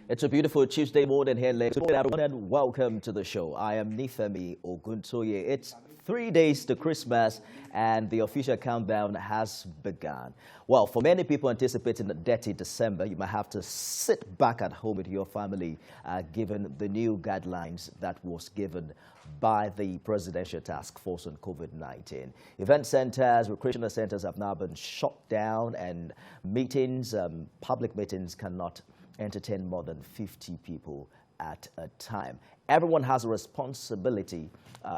It's a beautiful Tuesday morning here, ladies and gentlemen, and welcome to the show. I am Nifemi Oguntoye. It's 3 days to Christmas, and the official countdown has begun. Well, for many people anticipating a dirty December, you might have to sit back at home with your family, given the new guidelines that was given by the Presidential Task Force on COVID-19. Event centers, recreational centers have now been shut down, and meetings, public meetings cannot entertain more than 50 people at a time. Everyone has a responsibility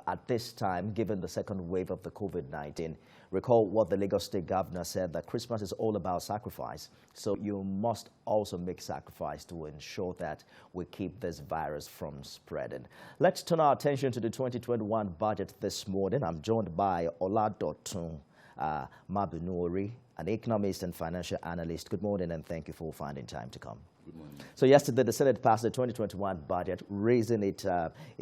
at this time, given the second wave of the COVID-19. Recall what the Lagos State Governor said, that Christmas is all about sacrifice. So you must also make sacrifice to ensure that we keep this virus from spreading. Let's turn our attention to the 2021 budget this morning. I'm joined by Oladotun Mabunori, an economist and financial analyst. Good morning, and thank you for finding time to come. Good morning. So yesterday, the Senate passed the 2021 budget, raising its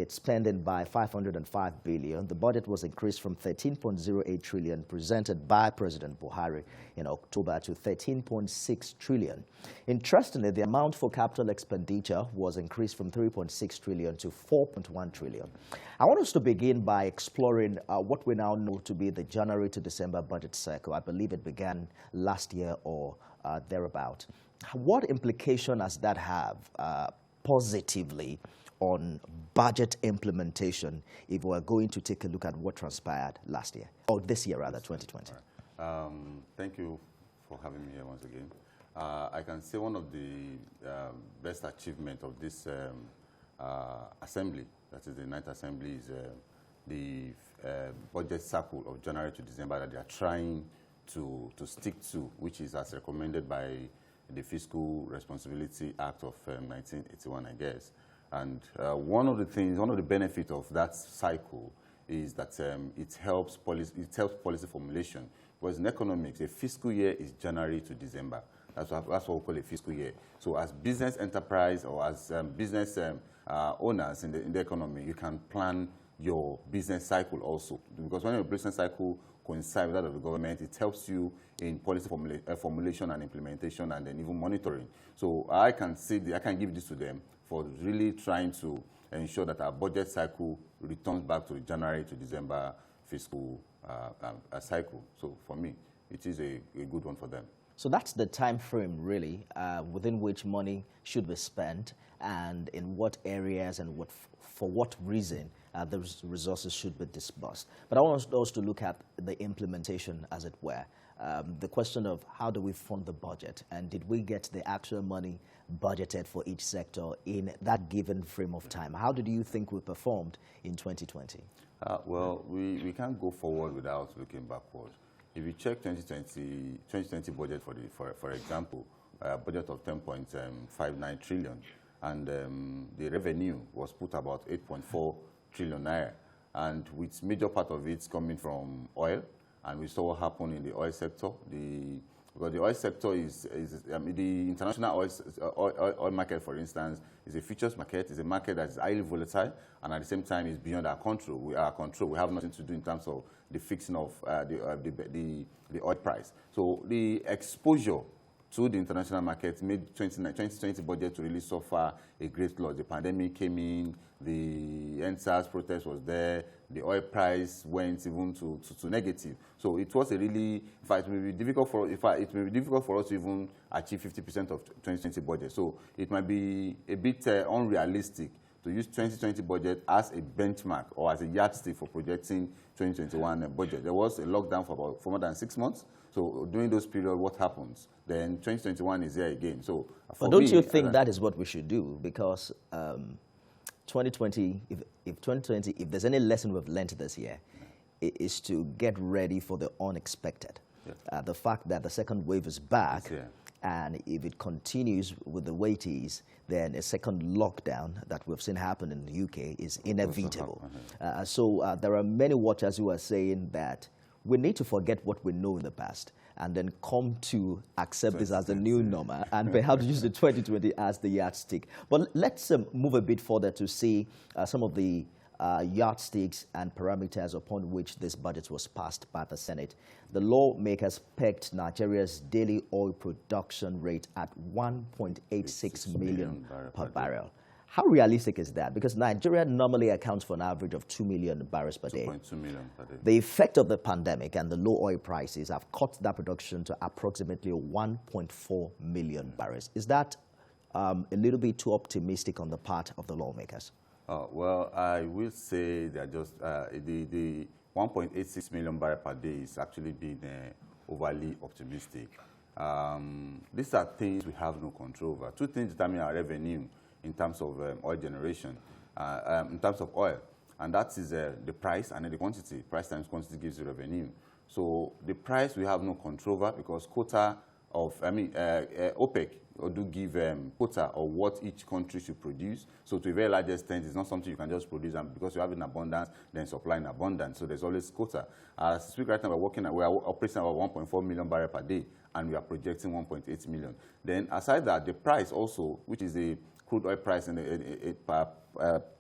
spending by $505 billion. The budget was increased from $13.08 trillion presented by President Buhari in October to $13.6 trillion. Interestingly, the amount for capital expenditure was increased from $3.6 trillion to $4.1 trillion. I want us to begin by exploring what we now know to be the January to December budget cycle. I believe it began last year or thereabout. What implication does that have positively on budget implementation if we're going to take a look at what transpired last year, or this year rather, 2020? Thank you for having me here once again. I can say one of the best achievements of this assembly, that is the 9th assembly, is the budget cycle of January to December that they are trying to stick to, which is as recommended by the Fiscal Responsibility Act of 1981, I guess. And one of the benefits of that cycle is that it helps policy formulation. Because in economics, a fiscal year is January to December. That's what we call a fiscal year. So as business enterprise or as business owners in the economy, you can plan your business cycle also. Because when your business cycle coincides with that of the government, it helps you in policy formulation and implementation, and then even monitoring. So I can give this to them for really trying to ensure that our budget cycle returns back to the January to December fiscal cycle. So for me, it is a good one for them. So that's the time frame, really, within which money should be spent, and in what areas and for what reason those resources should be disbursed. But I want us to look at the implementation, as it were. The question of how do we fund the budget, and did we get the actual money budgeted for each sector in that given frame of time? How did you think we performed in 2020? Well, we can't go forward without looking backward. If you check 2020 budget, for example, a budget of 10.59 trillion, and the revenue was put about 8.4 trillion naira, and with major part of it coming from oil, and we saw what happened in the oil sector. Because the oil sector the international oil market, for instance, is a futures market. It's a market that is highly volatile, and at the same time is beyond our control. We have nothing to do in terms of the fixing of the oil price. So the exposure to the international market made 2020 budget to really suffer a great loss. The pandemic came in, the NSAS protest was there, the oil price went even to negative. So it was a really, in fact, it may be difficult for us to even achieve 50% of 2020 budget. So it might be a bit unrealistic to use 2020 budget as a benchmark or as a yardstick for projecting 2021 budget. There was a lockdown for more than 6 months. So during those periods, what happens? Then 2021 is there again. So, but don't you think that is what we should do? Because 2020, if there's any lesson we've learned this year, it is to get ready for the unexpected. Yeah. The fact that the second wave is back, and if it continues with the way it is, then a second lockdown that we've seen happen in the UK is inevitable. So there are many watchers who are saying that we need to forget what we know in the past and then come to accept this as the new normal and perhaps use the 2020 as the yardstick. But let's move a bit further to see some of the yardsticks and parameters upon which this budget was passed by the Senate. The lawmakers pegged Nigeria's daily oil production rate at 1.86 million per barrel. How realistic is that? Because Nigeria normally accounts for an average of 2 million barrels per day. 2.2 million per day. The effect of the pandemic and the low oil prices have cut that production to approximately 1.4 million barrels. Is that a little bit too optimistic on the part of the lawmakers? Well, I will say that just the 1.86 million barrels per day is actually being overly optimistic. These are things we have no control over. Two things determine our revenue in terms of oil generation, in terms of oil, and that is the price and then the quantity. Price times quantity gives you revenue. So the price we have no control over because quota of, OPEC do give quota of what each country should produce. So to a very large extent, it's not something you can just produce, and because you have in abundance, then supply in abundance. So there's always quota. As we speak right now, we are operating about 1.4 million barrels per day, and we are projecting 1.8 million. Then aside that, the price also, which is the crude oil price and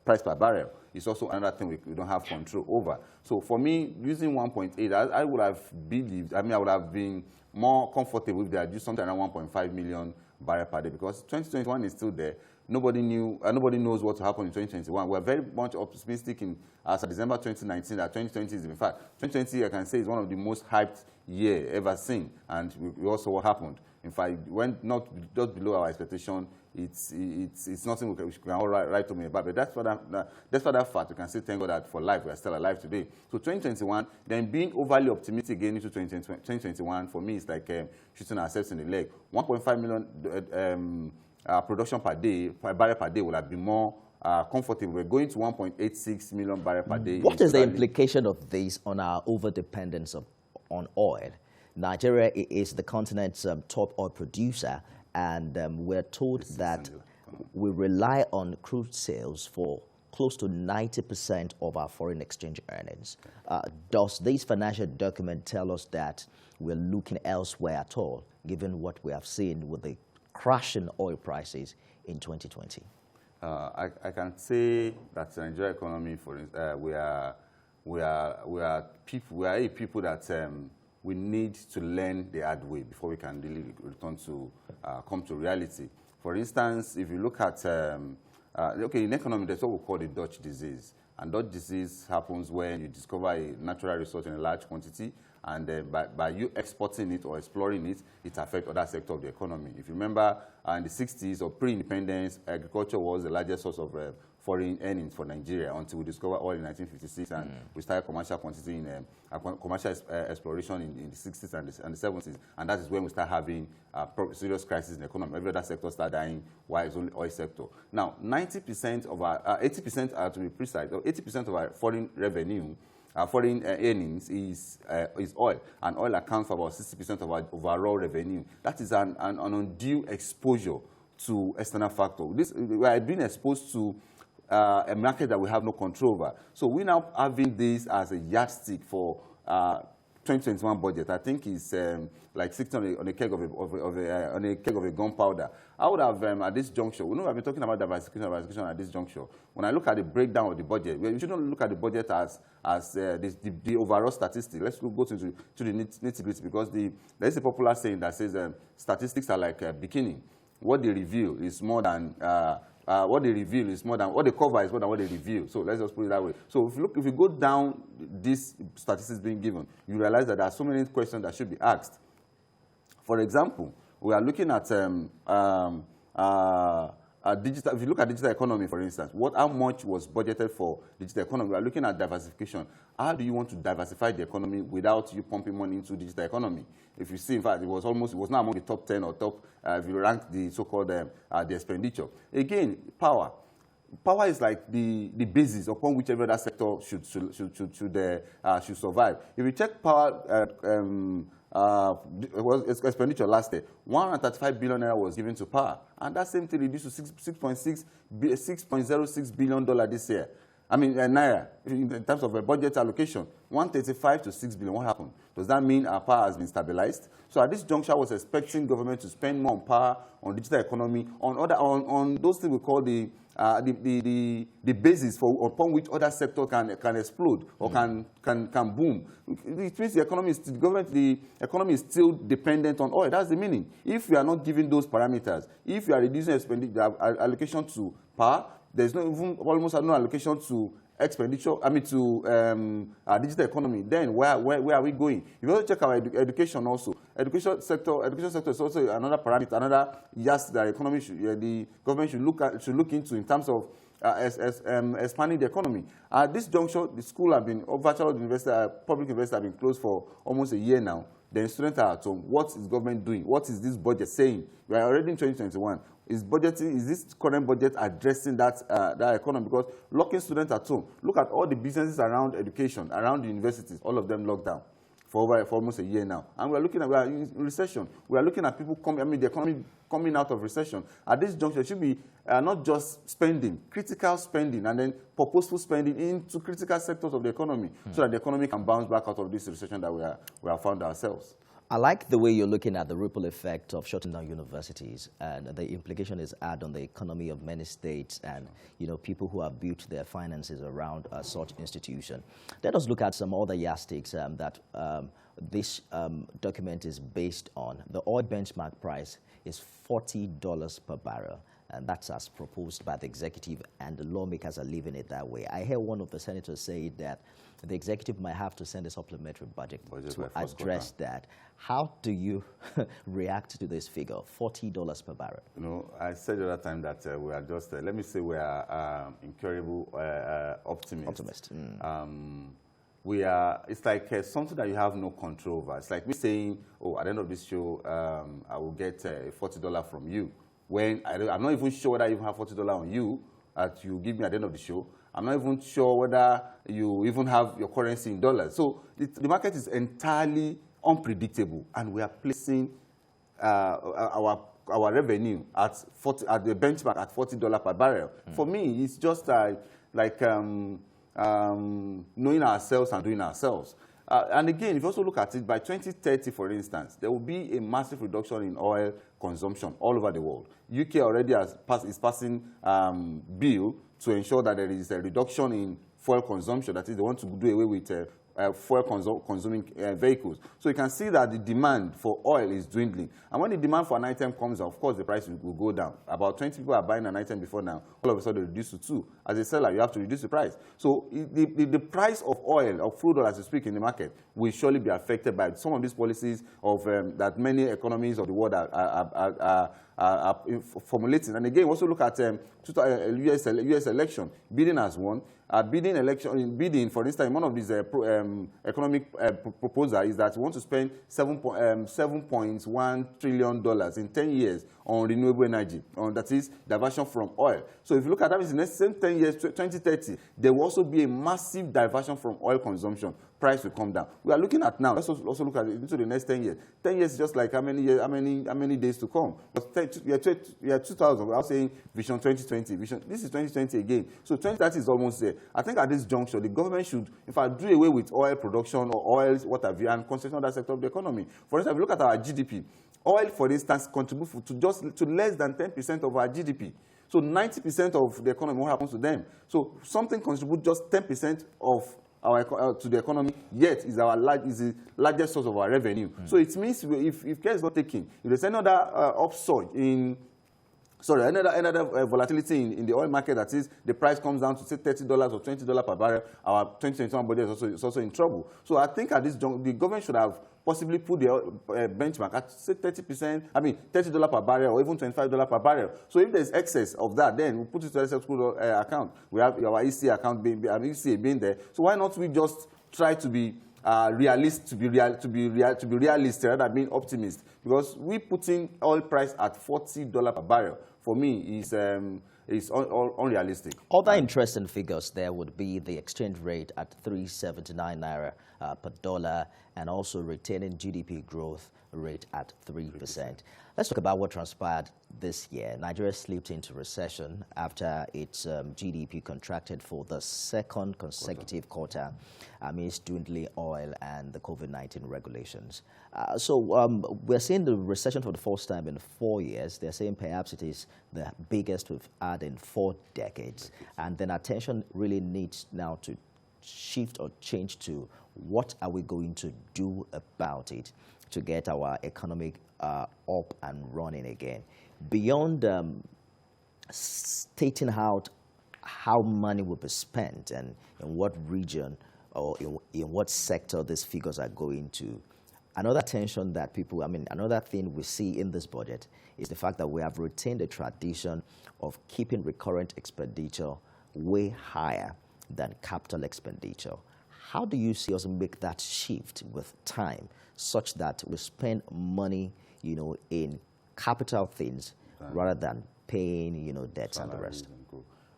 price per barrel, is also another thing we don't have control over. So for me, using 1.8, I would have believed, I would have been more comfortable if they had used something around 1.5 million barrel per day, because 2021 is still there. Nobody knows what will happen in 2021. We're very much optimistic as of December 2019 that 2020 is, in fact, 2020 I can say is one of the most hyped year ever seen, and we also what happened. In fact, it went not just below our expectation. It's nothing we can all write to me about, but that's for that fact, we can still thank God that for life we are still alive today. So 2021, then being overly optimistic again into 2021 for me is like shooting ourselves in the leg. 1.5 million production per day, per barrel per day, would have been more comfortable. We're going to 1.86 million barrels per day. What is the implication of this on our over-dependence on oil? Nigeria is the continent's top oil producer, and we're told that we rely on crude sales for close to 90% of our foreign exchange earnings. Does this financial document tell us that we're looking elsewhere at all, given what we have seen with the crashing oil prices in 2020? I can say that the Nigerian economy, for instance, we are people that we need to learn the hard way before we can really return to come to reality. For instance, if you look at in economy, there's what we call the Dutch disease, and Dutch disease happens when you discover a natural resource in a large quantity, and by you exporting it or exploring it, it affects other sectors of the economy. If you remember, in the 60s or pre-independence, agriculture was the largest source of foreign earnings for Nigeria until we discovered oil in 1956, and we started commercial quantity in commercial exploration in the 60s and the 70s, and that is when we start having serious crisis in the economy. Every other sector started dying, while it's only oil sector. Now, 90% of our, 80% to be precise, or 80% of our foreign revenue, foreign earnings is oil, and oil accounts for about 60% of our overall revenue. That is an undue exposure to external factors. We are being exposed to a market that we have no control over. So we now having this as a yardstick for 2021 budget. I think it's like 60 on a keg of a gunpowder. I would have at this juncture. We know I've been talking about diversification at this juncture. When I look at the breakdown of the budget, we shouldn't look at the budget as the overall statistics. Let's go to the nitty-gritty, because there's a popular saying that says statistics are like a bikini. What they reveal is more than what they reveal is more than what they cover is more than what they reveal. So let's just put it that way. So if you go down these statistics being given, you realize that there are so many questions that should be asked. For example, we are looking at digital. If you look at digital economy, for instance, how much was budgeted for digital economy? We are looking at diversification. How do you want to diversify the economy without you pumping money into digital economy? If you see, in fact, it was not among the top 10 or top, if you rank the so-called the expenditure. Again, power. Power is like the basis upon which every other sector should survive. If you check power expenditure last year, 135 billion naira was given to power, and that same thing reduced to $6.06 billion this year. I mean, naira, in terms of a budget allocation, 135 to 6 billion. What happened? Does that mean our power has been stabilized? So at this juncture, I was expecting government to spend more on power, on digital economy, on those things we call the basis upon which other sector can explode or can boom. It means the economy is still dependent on oil. That's the meaning. If we are not giving those parameters, if you are reducing allocation to power, there's almost no allocation to expenditure, to digital economy, then where are we going? If you also check our education also, education sector is also another parameter, that the government should look into in terms of expanding the economy. At this juncture, the school have been, virtual university, public university have been closed for almost a year now. The students are at home. What is government doing? What is this budget saying? We are already in 2021. Is this current budget addressing that economy? Because locking students at home, look at all the businesses around education, around the universities, all of them locked down for almost a year now. And we are in recession. We are looking at people the economy coming out of recession. At this juncture, it should be not just spending, critical spending, and then purposeful spending into critical sectors of the economy, so that the economy can bounce back out of this recession that we have found ourselves. I like the way you're looking at the ripple effect of shutting down universities, and the implication is had on the economy of many states and, people who have built their finances around such institution. Let us look at some other yardsticks that this document is based on. The oil benchmark price is $40 per barrel. And that's as proposed by the executive, and the lawmakers are leaving it that way. I hear one of the senators say that the executive might have to send a supplementary budget to address that. How do you react to this figure, $40 per barrel? I said the other time that we are just, let me say we are incurable optimists. It's like something that you have no control over. It's like me saying, at the end of this show, I will get $40 from you. When I'm not even sure whether I even have $40 on you that you give me at the end of the show. I'm not even sure whether you even have your currency in dollars. So the market is entirely unpredictable, and we are placing our revenue at the benchmark at $40 per barrel. For me, it's just like knowing ourselves and doing ourselves. And again, if you also look at it, by 2030, for instance, there will be a massive reduction in oil consumption all over the world. UK already is passing bill to ensure that there is a reduction in fuel consumption. That is, they want to do away with fuel consuming vehicles. So you can see that the demand for oil is dwindling. And when the demand for an item comes down, of course, the price will go down. About 20 people are buying an item before now. All of a sudden, they reduce to 2. As a seller, you have to reduce the price. So the price of oil, of crude oil, as you speak, in the market, will surely be affected by some of these policies of that many economies of the world are formulating. And again, also look at US election. Biden has won. Bidding, for instance, one of these economic proposal is that we want to spend $7.1 trillion in 10 years on renewable energy, that is, diversion from oil. So if you look at that, in the same 10 years, 2030, there will also be a massive diversion from oil consumption. Price will come down. We are looking at now. Let's also look at it into the next 10 years. 10 years is just like how many days to come. Year 2000, I was saying Vision 2020. This is 2020 again. So 2030 is almost there. I think at this juncture, the government should, if I do away with oil production or oil, what have you, and concentrate on that sector of the economy. For instance, if you look at our GDP, oil, for instance, contributes to less than 10% of our GDP. So 90% of the economy, what happens to them? So something contributes just 10% of to the economy, yet is the largest source of our revenue. So it means if care is not taken, if there's another upsurge in, another volatility in the oil market, that is, the price comes down to say $30 or $20 per barrel, our 2021 budget is also in trouble. So I think at this juncture, the government should have possibly put the benchmark at say $30 per barrel, or even $25 per barrel. So if there's excess of that, then we put it to the school account. We have our EC account ECA being there. So why not we just try to be realist, to be realist rather than being optimist? Because we putting oil price at $40 per barrel, for me, is It's unrealistic. Other interesting figures there would be the exchange rate at 379 naira per dollar, and also retaining GDP growth rate at 3%. Let's talk about what transpired this year. Nigeria slipped into recession after its GDP contracted for the second consecutive quarter amidst dwindling oil and the COVID-19 regulations. So we're seeing the recession for the first time in 4 years. They're saying perhaps it is the biggest we've had in 4 decades. And then attention really needs now to shift or change to what are we going to do about it to get our economy up and running again. Beyond stating out how money will be spent and in what region or in what sector these figures are going to, another tension that people, another thing we see in this budget is the fact that we have retained a tradition of keeping recurrent expenditure way higher than capital expenditure. How do you see us make that shift with time such that we spend money, in capital things rather than paying, debts and the rest?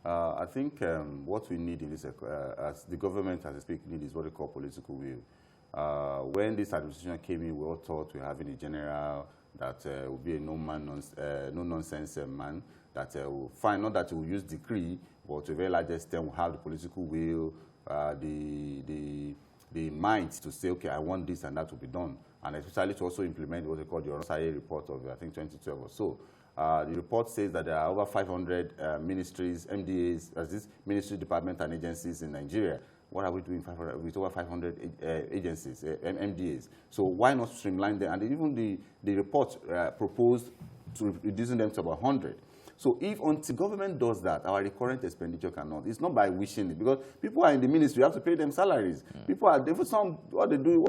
I think what we need in this, as the government as a speak need, is what we call political will. When this administration came in, we all thought we were having a general that will be a no-nonsense man that will find, not that will use decree, but to a very large extent will have the political will, the mind to say, okay, I want this and that to be done, and especially to also implement what they call the Oronsaye report of, I think, 2012 or so. The report says that there are over 500 ministries, MDAs, as these ministry, department, and agencies in Nigeria. What are we doing with over 500 agencies, MDAs? So why not streamline them? And even the report proposed to reducing them to about 100. So if until government does that, our recurrent expenditure cannot. It's not by wishing it, because people are in the ministry, you have to pay them salaries. People are, what they do,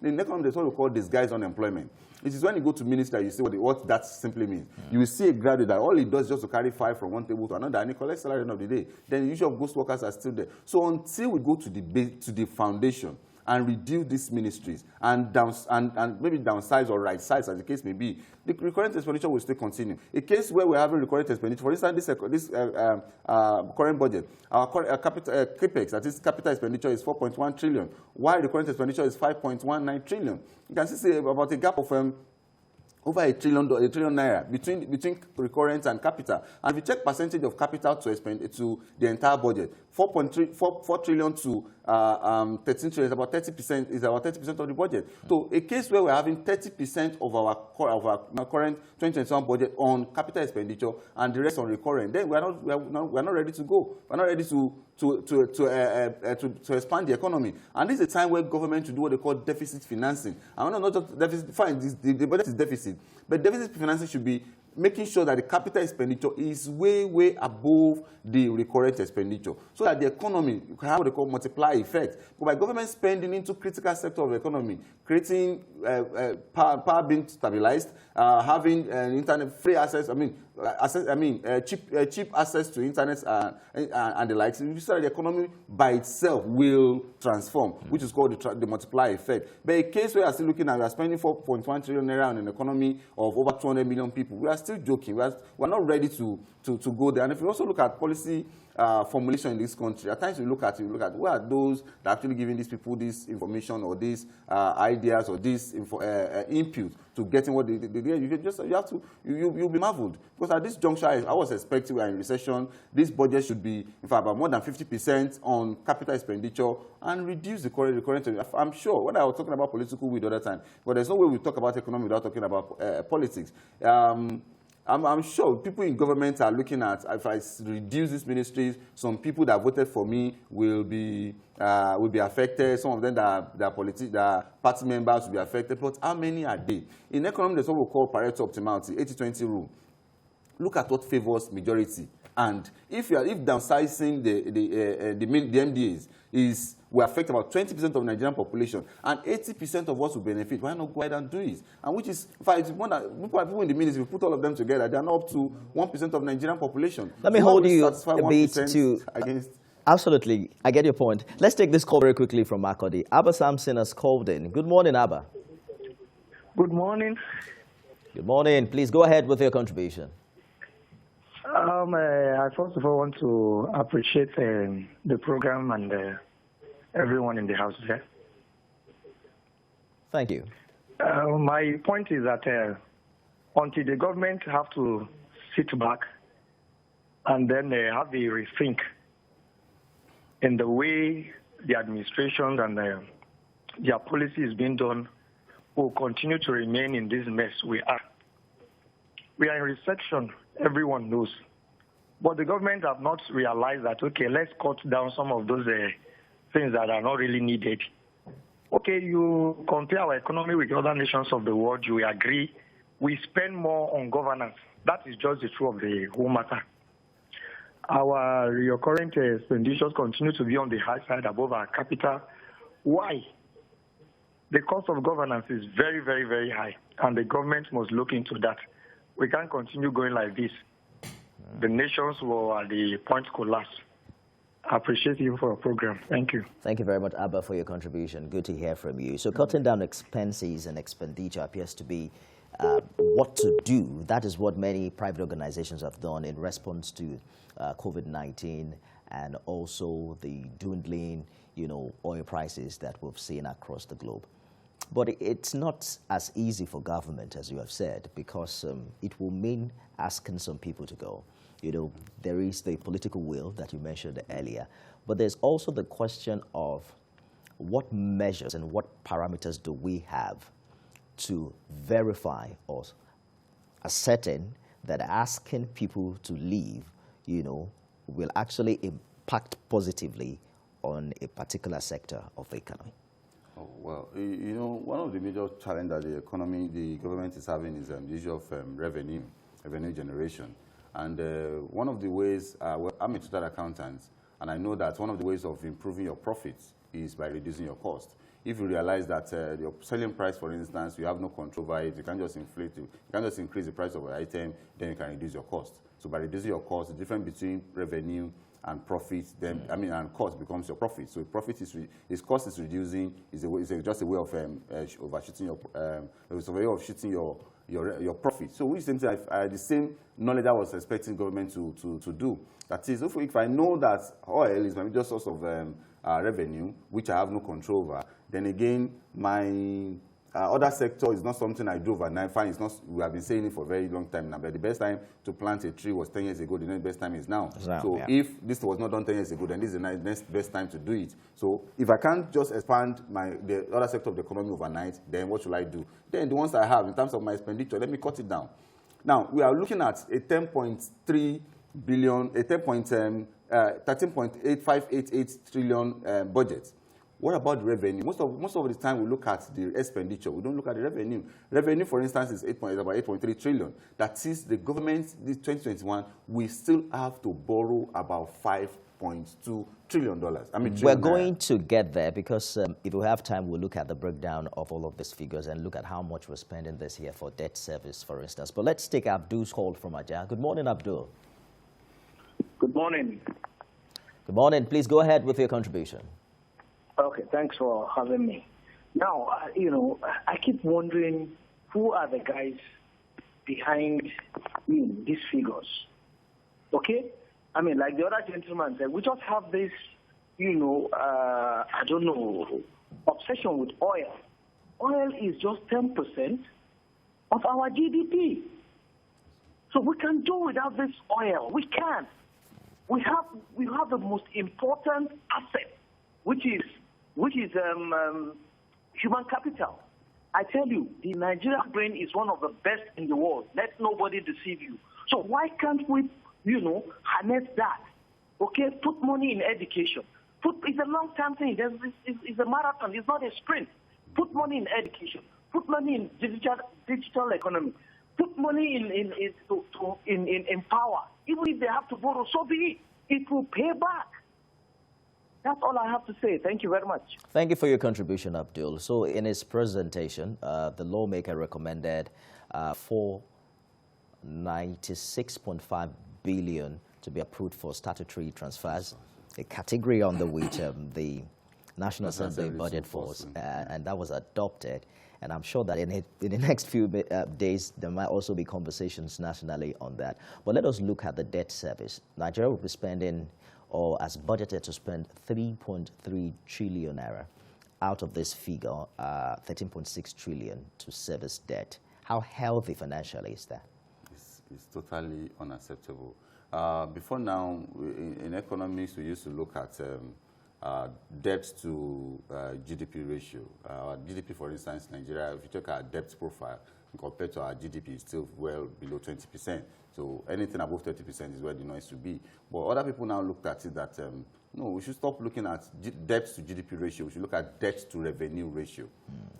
the next one is what we call disguised unemployment. It is when you go to ministry, you see what that simply means. You will see a graduate that all he does is just to carry 5 from one table to another, and he collects salary at the end of the day. Then the usual ghost workers are still there. So until we go to the foundation and reduce these ministries and maybe downsize or right size, as the case may be, the recurrent expenditure will still continue. A case where we're having recurrent expenditure, for instance, this current budget, our capex, that is capital expenditure, is 4.1 trillion, while recurrent expenditure is 5.19 trillion. You can see about a gap of over a trillion naira between recurrent and capital. And if you check percentage of capital to the entire budget, 4 trillion to 13 trillion is about 30%. Is about 30% of the budget. So a case where we're having 30% of our current 2021 budget on capital expenditure and the rest on recurrent, then we're not ready to go. We're not ready to expand the economy. And this is a time where government should do what they call deficit financing. And not just deficit. Fine, the budget is deficit, but deficit financing should be making sure that the capital expenditure is way above the recurrent expenditure, so that the economy can have what they call multiply effect. But by government spending into critical sector of the economy, creating power being stabilized, having internet free access, cheap access to internet and the likes, so that the economy by itself will transform, which is called the multiply effect. But a case where we are still looking at, we are spending 4.1 trillion naira on an economy of over 200 million people, we are still joking. We're not ready to go there. And if you also look at policy formulation in this country, at times we look at where are those that are actually giving these people this information or these ideas or this input to getting what they you'll be marveled. Because at this juncture, I was expecting we are in recession. This budget should be, in fact, about more than 50% on capital expenditure and reduce the recurrent. I'm sure when I was talking about political will the other time, but there's no way we talk about economy without talking about politics. I'm sure people in government are looking at, if I reduce these ministries, some people that voted for me will be affected. Some of them that party members will be affected. But how many are they? In economy, there's what we call Pareto optimality, 80-20 rule. Look at what favors majority. And if downsizing the MDAs will affect about 20% of Nigerian population, and 80% of us will benefit, why not go ahead and do it? And which is, in fact, people in the ministry, if we put all of them together, they are not up to 1% of Nigerian population. Let me hold you a bit to against. Absolutely, I get your point. Let's take this call very quickly from Makurdi. Abba Samson has called in. Good morning, Abba. Good morning. Good morning. Please go ahead with your contribution. I first of all want to appreciate the program and everyone in the house there. Thank you. My point is that until the government have to sit back and then have a rethink in the way the administration and their policy is being done, we'll continue to remain in this mess we are. We are in recession, everyone knows. But the government have not realized that, okay, let's cut down some of those things that are not really needed. Okay, you compare our economy with other nations of the world, you will agree, we spend more on governance. That is just the truth of the whole matter. Our recurring expenditures continue to be on the high side above our capital. Why? The cost of governance is very, very, very high, and the government must look into that. We can't continue going like this. The nations will at the point collapse. I appreciate you for your program. Thank you. Thank you very much, Abba, for your contribution. Good to hear from you. So cutting down expenses and expenditure appears to be what to do. That is what many private organizations have done in response to COVID-19 and also the dwindling, oil prices that we've seen across the globe. But it's not as easy for government, as you have said, because it will mean asking some people to go. There is the political will that you mentioned earlier, but there's also the question of what measures and what parameters do we have to verify or ascertain that asking people to leave, will actually impact positively on a particular sector of the economy. Oh, well, one of the major challenges that the government is having is the issue of revenue generation. And one of the ways, I'm a chartered accountant, and I know that one of the ways of improving your profits is by reducing your cost. If you realize that your selling price, for instance, you have no control over it, you can't just inflate it, you can't just increase the price of an item, then you can reduce your cost. So by reducing your cost, the difference between revenue and profit, then and cost becomes your profit. So profit his cost is reducing, is just a way of overshooting your, it's a way of shooting your profit. So which seems like the same knowledge I was expecting government to do. That is, if I know that oil is my major source of revenue, which I have no control over, then again my other sector is not something I do overnight. Fine, it's not. We have been saying it for a very long time now. But the best time to plant a tree was 10 years ago. The next best time is now. So if this was not done 10 years ago, then this is the next best time to do it. So if I can't just expand the other sector of the economy overnight, then what should I do? Then the ones I have in terms of my expenditure, let me cut it down. Now we are looking at a 10.3 billion, a 13.8588 trillion budget. What about the revenue? Most of the time we look at the expenditure. We don't look at the revenue. Revenue, for instance, is about 8.3 trillion. That is, the government, this 2021, we still have to borrow about $5.2 trillion. We're going to get there because if we have time, we'll look at the breakdown of all of these figures and look at how much we're spending this year for debt service, for instance. But let's take Abdul's call from Ajah. Good morning, Abdul. Good morning. Good morning. Please go ahead with your contribution. Okay, thanks for having me. Now, I keep wondering who are the guys behind these figures. Okay? Like the other gentleman said, we just have this, obsession with oil. Oil is just 10% of our GDP. So we can do without this oil. We can. We have the most important asset, which is human capital. I tell you, the Nigerian brain is one of the best in the world. Let nobody deceive you. So why can't we, harness that? Okay, put money in education. It's a long-term thing. It's a marathon. It's not a sprint. Put money in education. Put money in digital economy. Put money in power. Even if they have to borrow, so be it. It will pay back. That's all I have to say. Thank you very much. Thank you for your contribution, Abdul. So in his presentation, the lawmaker recommended $496.5 billion to be approved for statutory transfers, a category under which the National Assembly budget falls, and that was adopted. And I'm sure that in the next few days, there might also be conversations nationally on that. But let us look at the debt service. Nigeria will be spending, or as budgeted to spend, 3.3 trillion naira. Out of this figure, 13.6 trillion to service debt. How healthy financially is that? It's totally unacceptable. Before now, in economics, we used to look at debt to GDP ratio. Our GDP, for instance, Nigeria, if you check our debt profile compared to our GDP, is still well below 20%. So anything above 30% is where the noise should be. But other people now looked at it that, no, we should stop looking at debt to GDP ratio. We should look at debt to revenue ratio.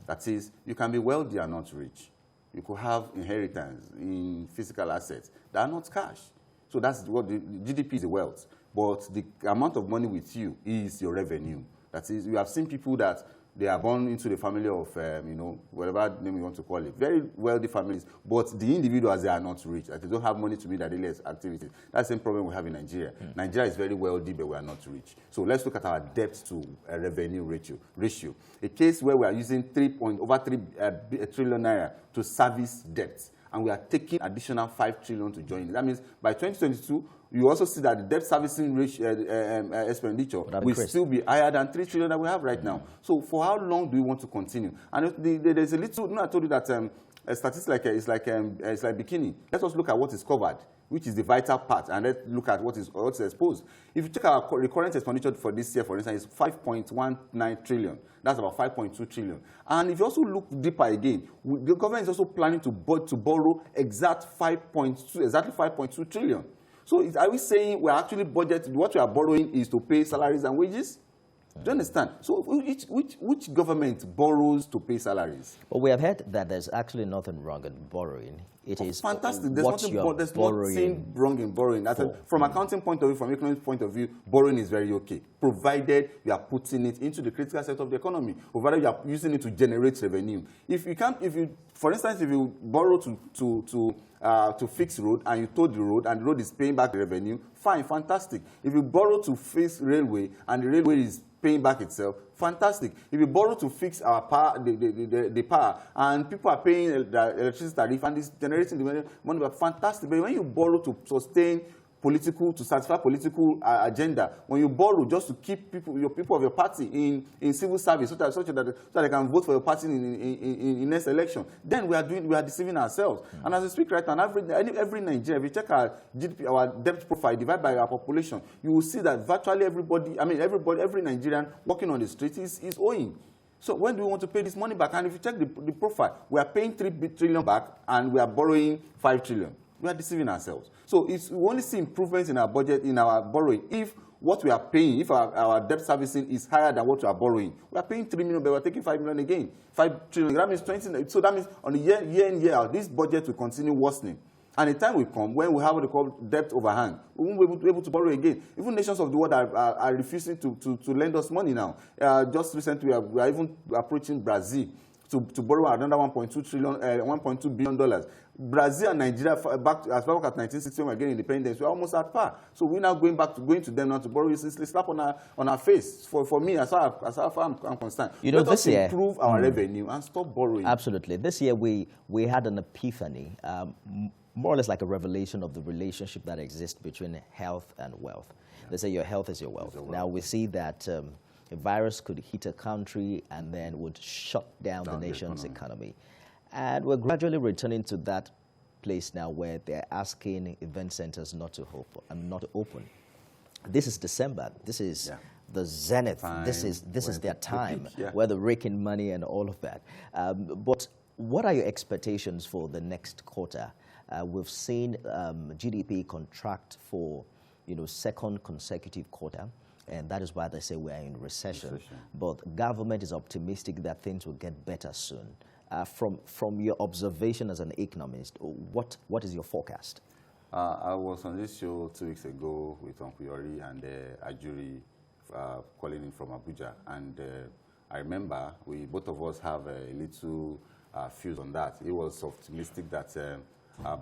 That is, you can be wealthy and not rich. You could have inheritance in physical assets that are not cash. So that's what the GDP is, the wealth. But the amount of money with you is your revenue. That is, you have seen people that they are born into the family of, whatever name you want to call it, very wealthy families, but the individuals, they are not rich. That they don't have money to meet their daily activities. That's the same problem we have in Nigeria. Nigeria is very wealthy, but we are not rich. So let's look at our debt to revenue ratio. A case where we are using over 3 trillion naira to service debt, and we are taking additional 5 trillion to join it. That means by 2022, you also see that the debt servicing expenditure will still be higher than 3 trillion that we have right now. So for how long do we want to continue? And there's a little, I told you that a statistic it's like bikini. Let us look at what is covered, which is the vital part, and let's look at what's exposed. If you check our recurrent expenditure for this year, for instance, it's 5.19 trillion. That's about 5.2 trillion. And if you also look deeper again, the government is also planning to borrow exactly 5.2 trillion. So are we saying we're actually budgeting, what we are borrowing is to pay salaries and wages? Do you understand? So which government borrows to pay salaries? Well, we have heard that there's actually nothing wrong in borrowing. It is fantastic. There's nothing wrong in borrowing. From accounting point of view, from economic point of view, borrowing is very okay, provided you are putting it into the critical sector of the economy, provided you are using it to generate revenue. For instance, if you borrow to fix road and you tow the road and the road is paying back the revenue, fine, fantastic. If you borrow to fix railway and the railway is paying back itself, fantastic. If you borrow to fix our power, the power, and people are paying the electricity tariff and it's generating the money, fantastic. But when you borrow to sustain to satisfy political agenda, when you borrow just to keep people of your party in civil service so that they can vote for your party in next election, then we are deceiving ourselves. And as we speak right now, every Nigerian, if you check our GDP, our debt profile divided by our population, you will see that virtually every Nigerian working on the street is owing. So when do we want to pay this money back? And if you check the profile, we are paying 3 trillion back and we are borrowing 5 trillion. We are deceiving ourselves. So we only see improvements in our budget, in our borrowing, if what we are paying, if our debt servicing is higher than what we are borrowing. We are paying 3 million, but we are taking 5 million again. 5 trillion. That means 20. So that means on the year in, year out, this budget will continue worsening. And the time will come when we have what they call debt overhang. We won't be able to borrow again. Even nations of the world are refusing to lend us money now. Just recently, we are even approaching Brazil to borrow another $1.2 billion. Brazil and Nigeria, as back at 1960 when we were getting independence, we're almost at par. So we're now going to them now to borrow. It's a slap on our face. For me, as far as I'm concerned. Let us improve our revenue and stop borrowing. Absolutely. This year we had an epiphany, more or less like a revelation of the relationship that exists between health and wealth. Yeah. They say your health is your wealth. Now we see that a virus could hit a country and then would shut down the nation's economy. And we're gradually returning to that place now where they're asking event centers not to open. This is December. This is the zenith. This is their time where they're raking money and all of that. But what are your expectations for the next quarter? We've seen GDP contract for second consecutive quarter. And that is why they say we are in recession. But government is optimistic that things will get better soon. From your observation as an economist, what is your forecast? I was on this show 2 weeks ago with Uncle Yori and Ajuri calling in from Abuja. And I remember both of us have a little views on that. He was optimistic that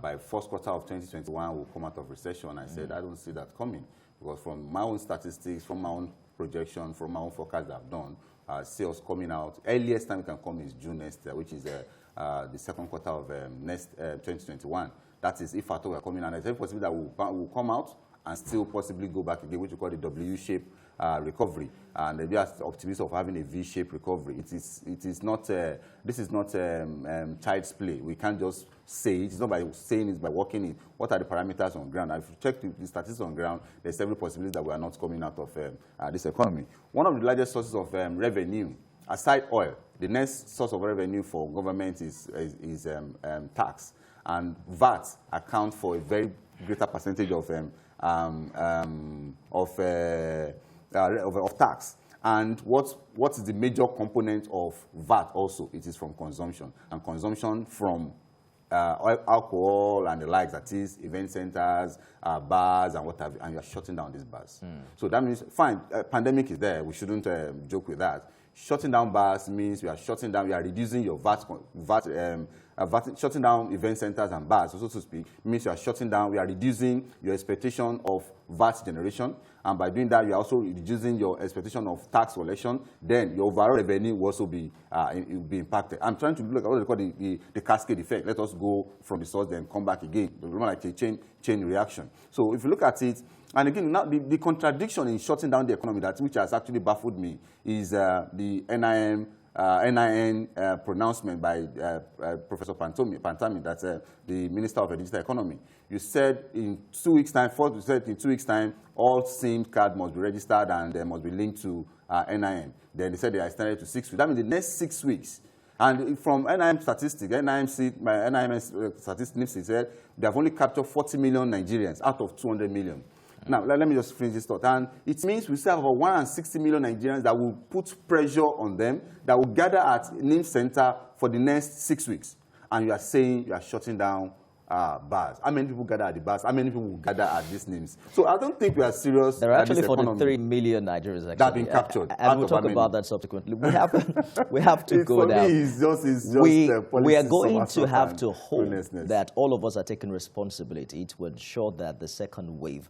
by first quarter of 2021 we'll come out of recession. I said, I don't see that coming. Because from my own statistics, from my own projection, from my own forecast that I've done, sales coming out. Earliest time it can come is June next year, which is the second quarter of next 2021. That is, if at all we are coming out, there's every possibility that will come out and still possibly go back again, which we call the W-shape recovery. And we are optimistic of having a V-shaped recovery. It is not, this is not child's play. We can't just say it. It's not by saying it, it's by working it. What are the parameters on ground? And if you check the statistics on ground, there's every possibility that we are not coming out of this economy. One of the largest sources of revenue, aside oil, the next source of revenue for government is tax. And VAT accounts for a very greater percentage of tax. And what is the major component of VAT also? It is from consumption, and consumption from alcohol and the likes, that is event centers, bars and what have you, and you are shutting down these bars. So that means, fine, pandemic is there, we shouldn't joke with that. Shutting down bars means we are shutting down, we are reducing your shutting down event centers and bars, so to speak, means you are shutting down, we are reducing your expectation of VAT generation, and by doing that, you are also reducing your expectation of tax collection. Then your overall revenue will also be impacted. I'm trying to look at what they call the cascade effect. Let us go from the source, then come back again. Like a chain reaction. So if you look at it, and again, now the contradiction in shutting down the economy, which has actually baffled me, is the NIN pronouncement by Professor Pantami, that's the Minister of Digital Economy. You said in 2 weeks' time, you said in 2 weeks' time, all SIM cards must be registered and they must be linked to NIN. Then they said they are extended to 6 weeks. That means the next 6 weeks. And from NIM statistics, NIM statistics said they have only captured 40 million Nigerians out of 200 million. Now, let me just finish this thought. And it means we still have about 160 million Nigerians that will put pressure on them, that will gather at NIM Center for the next 6 weeks. And you are saying you are shutting down bars. How many people gather at the bars? How many people will gather at these NIMs? So I don't think we are serious. There are actually 43 million Nigerians that have been captured. And we'll talk about that subsequently. We have to go now. We are going to have to hope that all of us are taking responsibility to ensure that the second wave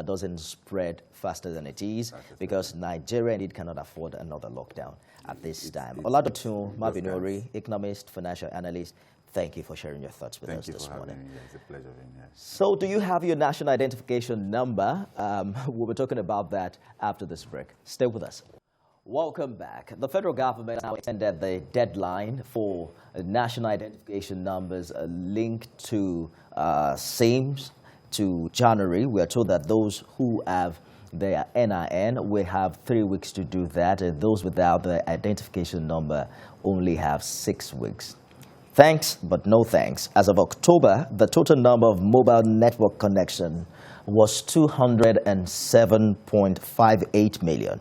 doesn't spread faster than it is, because Nigeria indeed cannot afford another lockdown at this time. Oladotun Mabinori, economist, financial analyst, thank you for sharing your thoughts with us this morning. Me. It's a pleasure being here. So do you have your national identification number? We'll be talking about that after this break. Stay with us. Welcome back. The federal government now extended the deadline for national identification numbers linked to SIMs to January. We are told that those who have their NIN will have 3 weeks to do that, and those without the identification number only have 6 weeks. Thanks, but no thanks. As of October, the total number of mobile network connection was 207.58 million.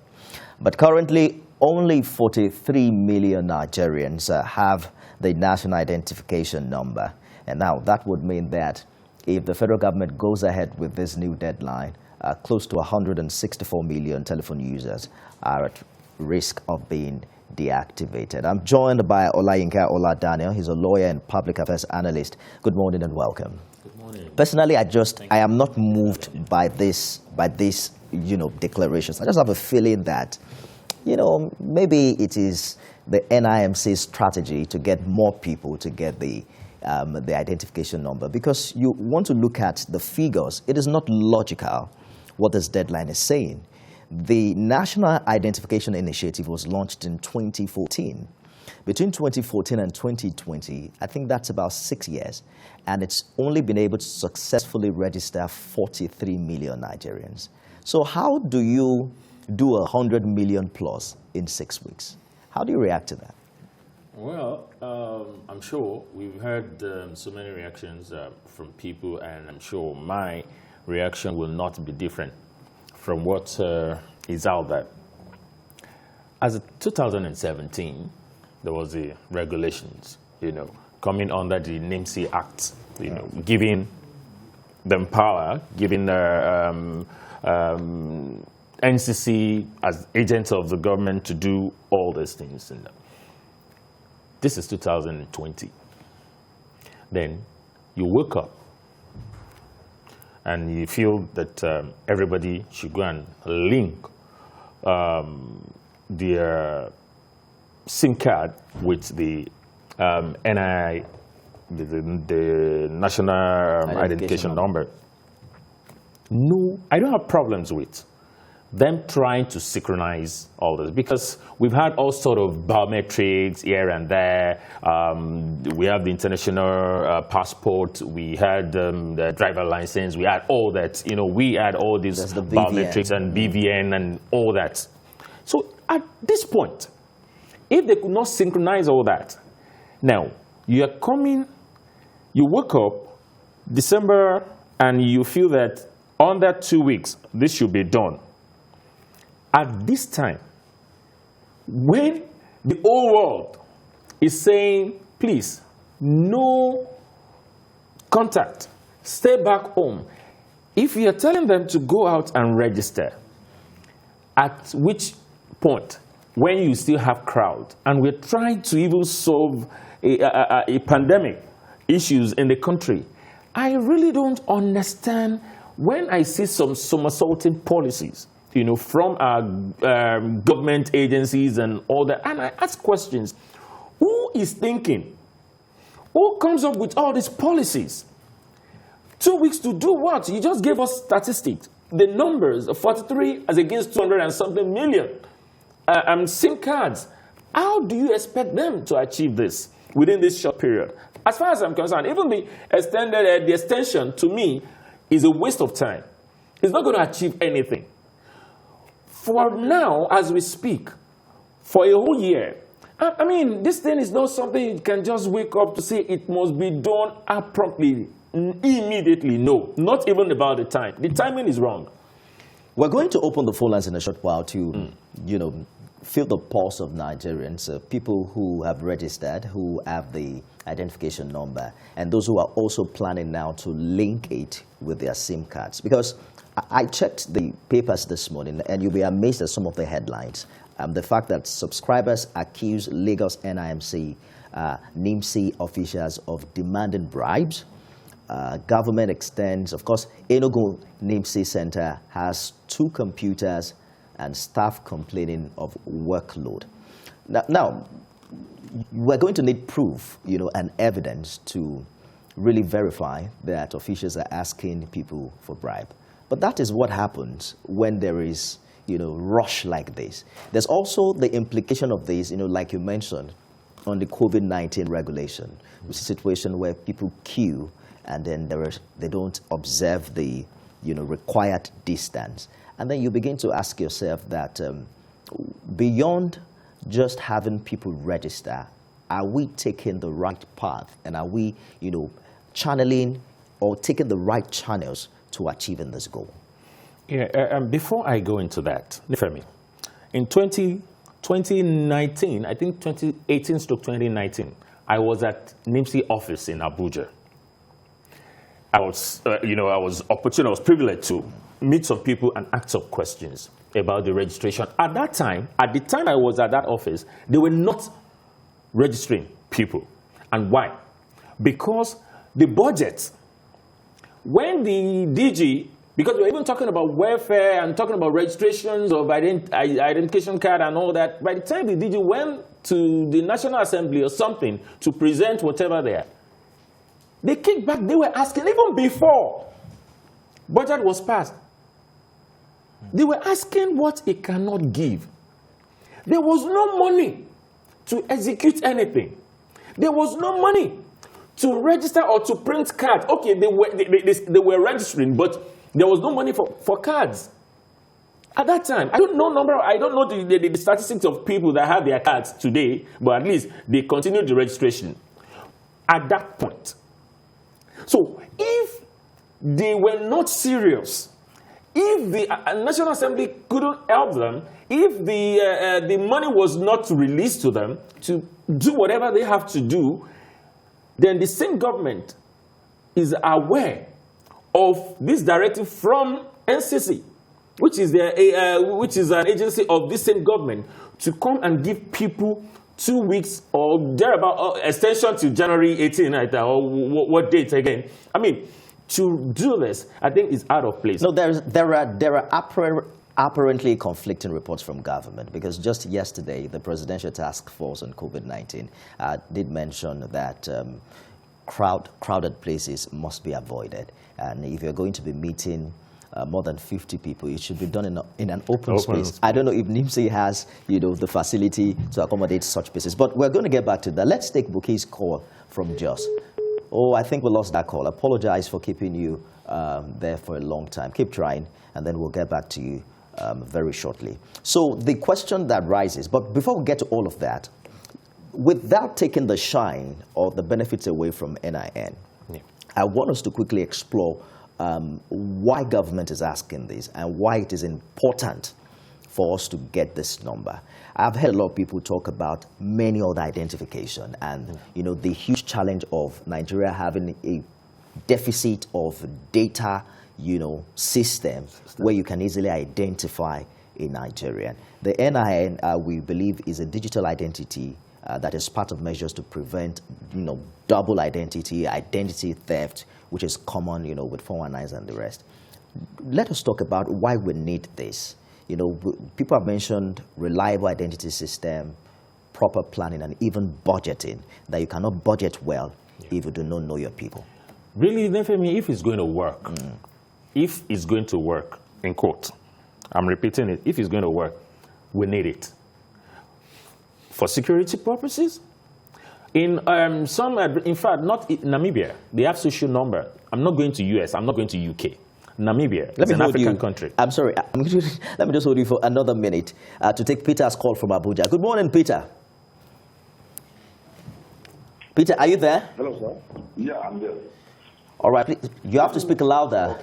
But currently, only 43 million Nigerians have the national identification number. And now that would mean that if the federal government goes ahead with this new deadline, close to 164 million telephone users are at risk of being deactivated. I'm joined by Olayinka Oladaniel. He's a lawyer and public affairs analyst. Good morning and welcome. Good morning. Personally, I am not moved by this, declarations. I just have a feeling that, maybe it is the NIMC's strategy to get more people to get the identification number, because you want to look at the figures. It is not logical what this deadline is saying. The National Identification Initiative was launched in 2014. Between 2014 and 2020, I think that's about 6 years, and it's only been able to successfully register 43 million Nigerians. So how do you do 100 million plus in 6 weeks? How do you react to that? Well, I'm sure we've heard so many reactions from people, and I'm sure my reaction will not be different from what is out there. As of 2017, there was the regulations, coming under the NIMC Act, giving them power, giving NCC as agents of the government to do all these things. This is 2020. Then you wake up and you feel that everybody should go and link their SIM card with the NI, the National Identification Number. No, I don't have problems with them trying to synchronize all this, because we've had all sort of biometrics here and there. We have the international passport, we had the driver license, we had all that. You know, we had all these biometrics and BVN and all that. So at this point, if they could not synchronize all that, now you are coming, you woke up December and you feel that under 2 weeks this should be done. At this time, when the whole world is saying, please, no contact, stay back home, if you are telling them to go out and register, at which point, when you still have crowd, and we're trying to even solve a pandemic issues in the country, I really don't understand when I see some somersaulting policies, you know, from our government agencies and all that. And I ask questions. Who is thinking? Who comes up with all these policies? 2 weeks to do what? You just gave us statistics. The numbers of 43 as against 200 and something million SIM cards. How do you expect them to achieve this within this short period? As far as I'm concerned, even the extension to me is a waste of time. It's not going to achieve anything. For now, as we speak, for a whole year, I mean, this thing is not something you can just wake up to say it must be done promptly, immediately. No, not even about the time. The timing is wrong. We're going to open the phone lines in a short while to, you know, feel the pulse of Nigerians, people who have registered, who have the identification number, and those who are also planning now to link it with their SIM cards. Because I checked the papers this morning, and you'll be amazed at some of the headlines. The fact that subscribers accuse Lagos NIMC, NIMC officials of demanding bribes. Government extends, of course, Enugu NIMC Center has 2 computers and staff complaining of workload. Now, we're going to need proof, you know, and evidence to really verify that officials are asking people for bribe. But that is what happens when there is, you know, rush like this. There's also the implication of this, you know, like you mentioned, on the COVID-19 regulation, which is a situation where people queue and then they don't observe the, you know, required distance. And then you begin to ask yourself that beyond just having people register, are we taking the right path? And are we, you know, channeling or taking the right channels to achieving this goal? Yeah, before I go into that, Nifemi, in 2019, I think 2018-2019, I was at NIMC office in Abuja. I was, you know, I was privileged to meet some people and ask some questions about the registration. At the time I was at that office, they were not registering people. And why? Because the budget, when the DG, because we're even talking about welfare and talking about registrations of identification card and all that, by the time the DG went to the National Assembly or something to present whatever there, they kicked back. They were asking, even before budget was passed, they were asking what it cannot give. There was no money to execute anything. There was no money to register or to print cards. Okay, they were registering, but there was no money for cards. At that time, I don't know the statistics of people that have their cards today, but at least they continued the registration at that point. So if they were not serious, if the National Assembly couldn't help them, if the money was not released to them to do whatever they have to do, then the same government is aware of this directive from NCC, which is an agency of this same government, to come and give people 2 weeks or thereabout extension to January 18, or what date again? I mean, to do this, I think is out of place. No, there are apparently conflicting reports from government, because just yesterday, the Presidential Task Force on COVID-19 did mention that crowded places must be avoided. And if you're going to be meeting more than 50 people, it should be done in an open space. I don't know if NIMSI has, the facility to accommodate such places, but we're going to get back to that. Let's take Buki's call from Jos. Oh, I think we lost that call. Apologize for keeping you there for a long time. Keep trying, and then we'll get back to you very shortly. So the question that rises, but before we get to all of that, without taking the shine or the benefits away from NIN, I want us to quickly explore why government is asking this and why it is important for us to get this number. I've heard a lot of people talk about manual identification and the huge challenge of Nigeria having a deficit of data system where you can easily identify a Nigerian. The NIN, we believe, is a digital identity that is part of measures to prevent, double identity theft, which is common, with 419s and the rest. Let us talk about why we need this. People have mentioned reliable identity system, proper planning, and even budgeting, that you cannot budget well if you do not know your people. Really, then for me, if it's going to work, if it's going to work, in quote, I'm repeating it, if it's going to work, we need it. For security purposes, in fact, not in Namibia, they have social number. I'm not going to US, I'm not going to UK. Namibia is an African country. I'm sorry, let me just hold you for another minute to take Peter's call from Abuja. Good morning, Peter. Peter, are you there? Hello, sir. Yeah, I'm there. All right, please, you have to speak louder.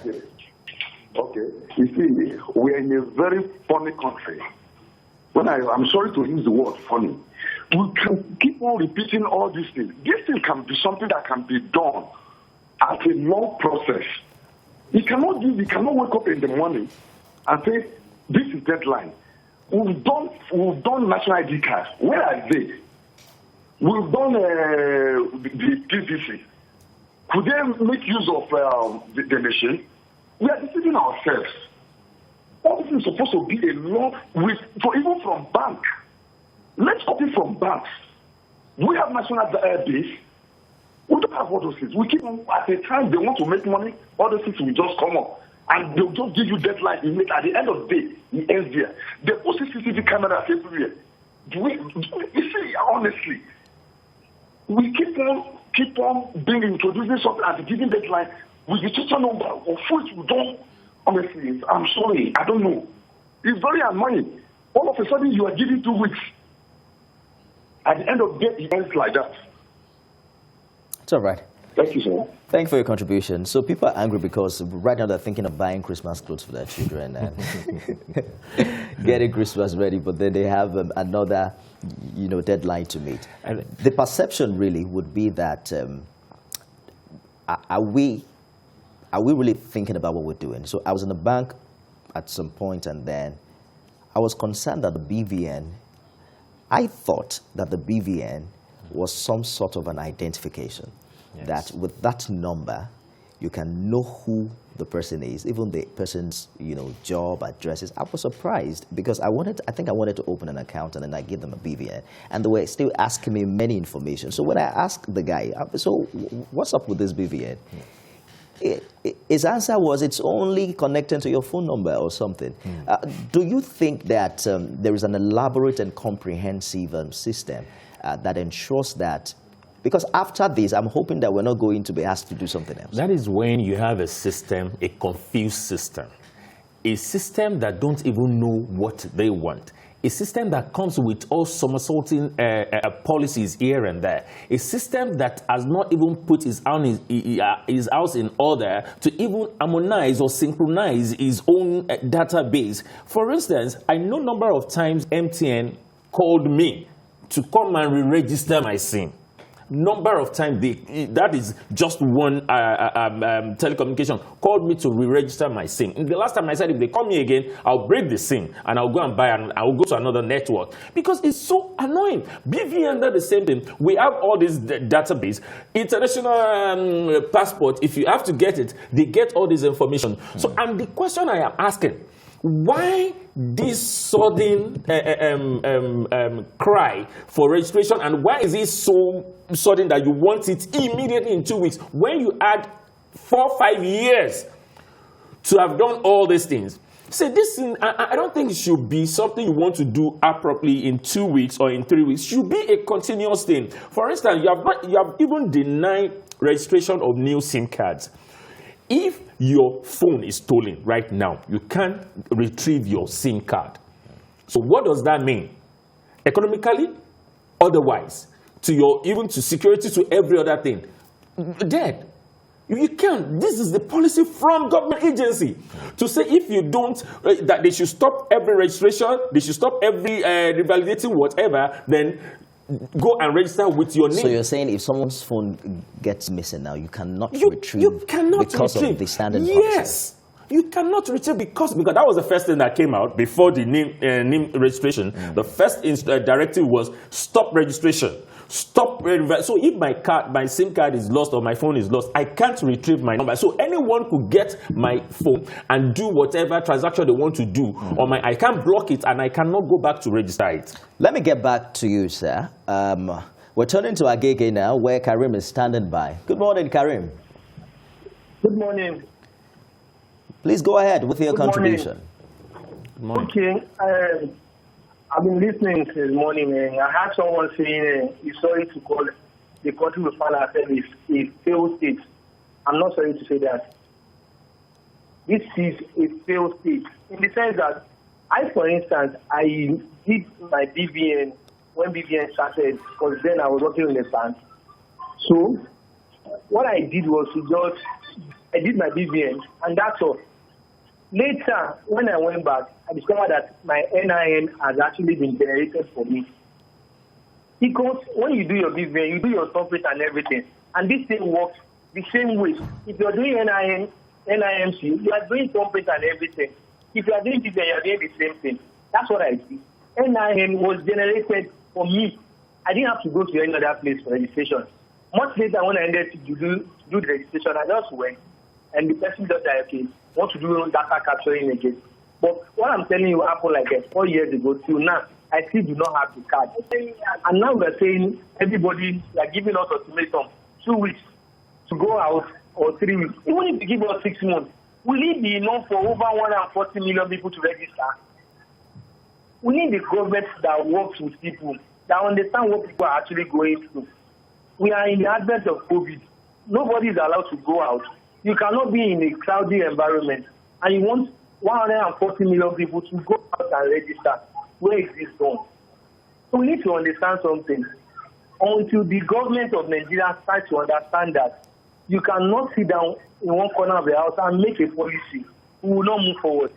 Okay. You see, we're in a very funny country. I'm sorry to use the word funny. We can keep on repeating all these things. This thing can be something that can be done as a long process. You cannot wake up in the morning and say, this is deadline. We've done national ID cards. Where are they? We've done the PVC. Could they make use of the machine? We are deceiving ourselves. All this is supposed to be a law even from bank. Let's copy from banks. We have national base. We don't have all those things. We keep on, at the time they want to make money, all those things will just come up. And they'll just give you deadline. At the end of the day, it ends there. They put CCTV cameras everywhere. You see, honestly, we keep on being introducing something at the given deadline with the total number of which we don't. Honestly, I'm sorry, I don't know. It's very annoying. All of a sudden, you are giving 2 weeks. At the end of the day, it ends like that. It's all right. Thank you, sir. Thanks for your contribution. So people are angry because right now they're thinking of buying Christmas clothes for their children and getting Christmas ready, but then they have another, deadline to meet. And the perception really would be that are we really thinking about what we're doing? So I was in the bank at some point, and then I was concerned that the BVN, I thought that the BVN was some sort of an identification. Yes. That with that number, you can know who the person is, even the person's job, addresses. I was surprised because I think I wanted to open an account, and then I gave them a BVN, and they were still asking me many information. So when I asked the guy, so what's up with this BVN? His answer was, it's only connected to your phone number or something. Do you think that there is an elaborate and comprehensive system that ensures that? Because after this, I'm hoping that we're not going to be asked to do something else. That is when you have a system, a confused system. A system that don't even know what they want. A system that comes with all somersaulting policies here and there. A system that has not even put his house in order to even harmonize or synchronize his own database. For instance, I know a number of times MTN called me to come and re-register my SIM. Number of times, that is just one telecommunication, called me to re-register my SIM. The last time I said, if they call me again, I'll break the SIM and I'll go and buy and I'll go to another network. Because it's so annoying. BVN does the same thing. We have all this database. International passport, if you have to get it, they get all this information. So, and the question I am asking, Why this sudden cry for registration, and why is it so sudden that you want it immediately in 2 weeks when you had 4 or 5 years to have done all these things? So this, I don't think it should be something you want to do abruptly in 2 weeks or in 3 weeks. It should be a continuous thing. For instance, you have even denied registration of new SIM cards. If your phone is stolen right now, you can't retrieve your SIM card. So what does that mean? Economically, otherwise, to your, even to security, to every other thing, dead. You can't. This is the policy from government agency to say if you don't, that they should stop every registration, they should stop every revalidating whatever, then go and register with your name. So you're saying if someone's phone gets missing now, you cannot retrieve you cannot because retrieve. of the standard Yes. You cannot retrieve because that was the first thing that came out before the name registration. The first directive was stop registration. Stop. So if my SIM card is lost or my phone is lost, I can't retrieve my number. So anyone could get my phone and do whatever transaction they want to do on my. I can't block it and I cannot go back to register it. Let me get back to you, sir. We're turning to Agege now, where Karim is standing by. Good morning, Karim. Good morning. Please go ahead with your contribution. Good morning. Okay, I've been listening this morning, and I had someone saying it's sorry to call the country we find ourselves a failed state. I'm not sorry to say that. This is a failed state in the sense that for instance, I did my BVN when BVN started, because then I was working in the bank. So what I did was I did my BVN, and that's all. Later, when I went back, I discovered that my NIN has actually been generated for me. Because when you do your BVN, you do your corporate and everything, and this thing works the same way. If you're doing NIMC, you are doing corporate and everything. If you are doing BVN, you are doing the same thing. That's what I did. NIN was generated for me. I didn't have to go to any other place for registration. Much later, when I ended to do the registration, I just went, and the person just said, okay, want to do data capturing again. But what I'm telling you happened like 4 years ago till now. I still do not have the card. And now we're saying everybody, they are giving us ultimatum 2 weeks to go out or 3 weeks. Even if you give us 6 months, will it be enough for over 140 million people to register? We need the government that works with people, that understand what people are actually going through. We are in the advent of COVID. Nobody is allowed to go out. You cannot be in a crowded environment and you want 140 million people to go out and register. Where is this going? So we need to understand something. Until the government of Nigeria starts to understand that you cannot sit down in one corner of the house and make a policy, we will not move forward.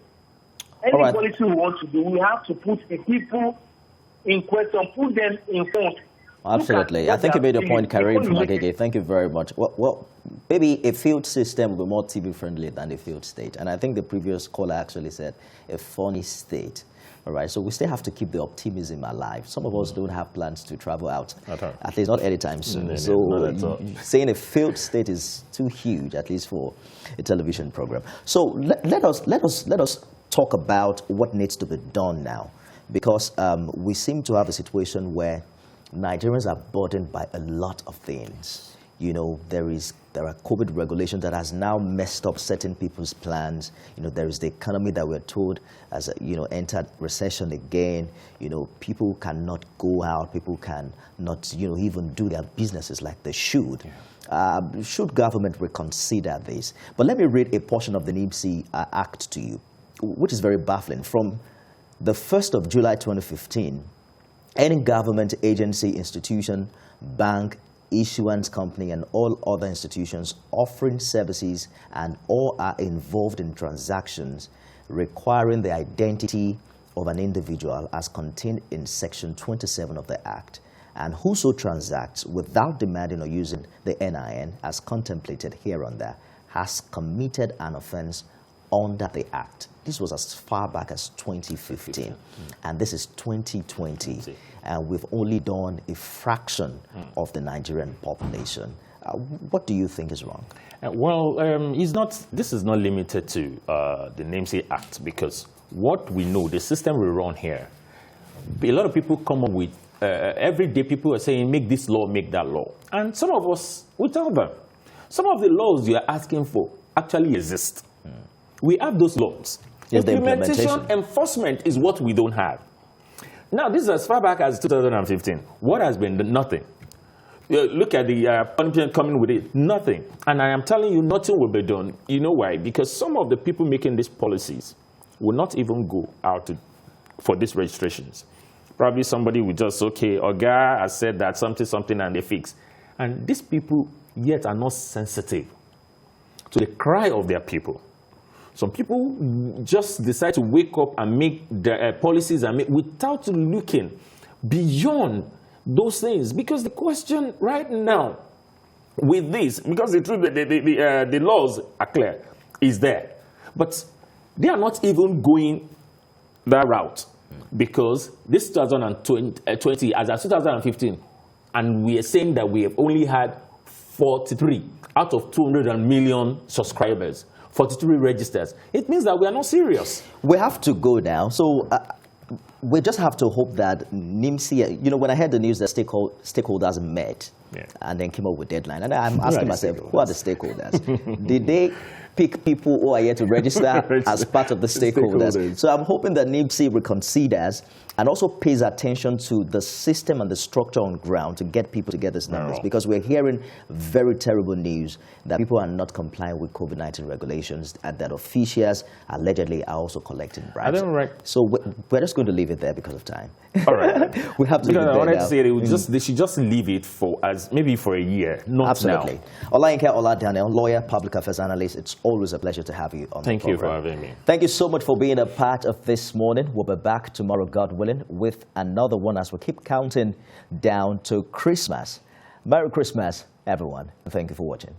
Any policy we want to do, we have to put the people in question, put them in front. Absolutely. I think you made a point, Karim from Agege. Thank you very much. Well, maybe a field system will be more TV-friendly than a field state. And I think the previous caller actually said a funny state. All right, so we still have to keep the optimism alive. Some of us don't have plans to travel out, at least not anytime soon. So saying a failed state is too huge, at least for a television program. So let us talk about what needs to be done now, because we seem to have a situation where Nigerians are burdened by a lot of things. You know, there are COVID regulations that has now messed up certain people's plans. You know, there is the economy that we're told has, entered recession again. You know, people cannot go out. People cannot, even do their businesses like they should. Yeah. Should government reconsider this? But let me read a portion of the NIMC Act to you, which is very baffling. From the 1st of July 2015, any government agency, institution, bank, issuance company, and all other institutions offering services and or are involved in transactions requiring the identity of an individual as contained in Section 27 of the Act, and whoso transacts without demanding or using the NIN as contemplated hereunder has committed an offense under the Act. This was as far back as 2015, and this is 2020, and we've only done a fraction of the Nigerian population. What do you think is wrong? Well, this is not limited to the NIMC Act, because what we know, the system we run here, a lot of people come up with, every day people are saying, make this law, make that law. And some of us, we tell them, some of the laws you are asking for actually exist. We have those laws. Yes, Implementation, enforcement is what we don't have. Now, this is as far back as 2015. What has been done? Nothing. Look at the punishment coming with it. Nothing. And I am telling you, nothing will be done. You know why? Because some of the people making these policies will not even go out for these registrations. Probably somebody will just, okay, Oga has said that something, and they fix. And these people yet are not sensitive to the cry of their people. Some people just decide to wake up and make the policies without looking beyond those things. Because the question right now with this, because the truth, the laws are clear, is there. But they are not even going that route. Because this 2020, as of 2015, and we are saying that we have only had 43 out of 200 million subscribers. 43 registers. It means that we are not serious. We have to go now. So we just have to hope that NIMC, you know, when I heard the news that stakeholders met and then came up with a deadline, and I'm asking myself, who are the stakeholders? Did they pick people who are here to register as part of the stakeholders? So I'm hoping that NIMC reconsiders and also pays attention to the system and the structure on ground to get people to get these numbers, because we're hearing very terrible news that people are not complying with COVID-19 regulations and that officials allegedly are also collecting bribes. So we're just going to leave it there because of time. All right. We have to leave it there I wanted now. to say they should just leave it for maybe for a year, not Absolutely. now. Olayinka Oladaniel, lawyer, public affairs analyst. It's always a pleasure to have you on the program. Thank you for having me. Thank you so much for being a part of this morning. We'll be back tomorrow, God willing, with another one as we keep counting down to Christmas. Merry Christmas, everyone. And thank you for watching.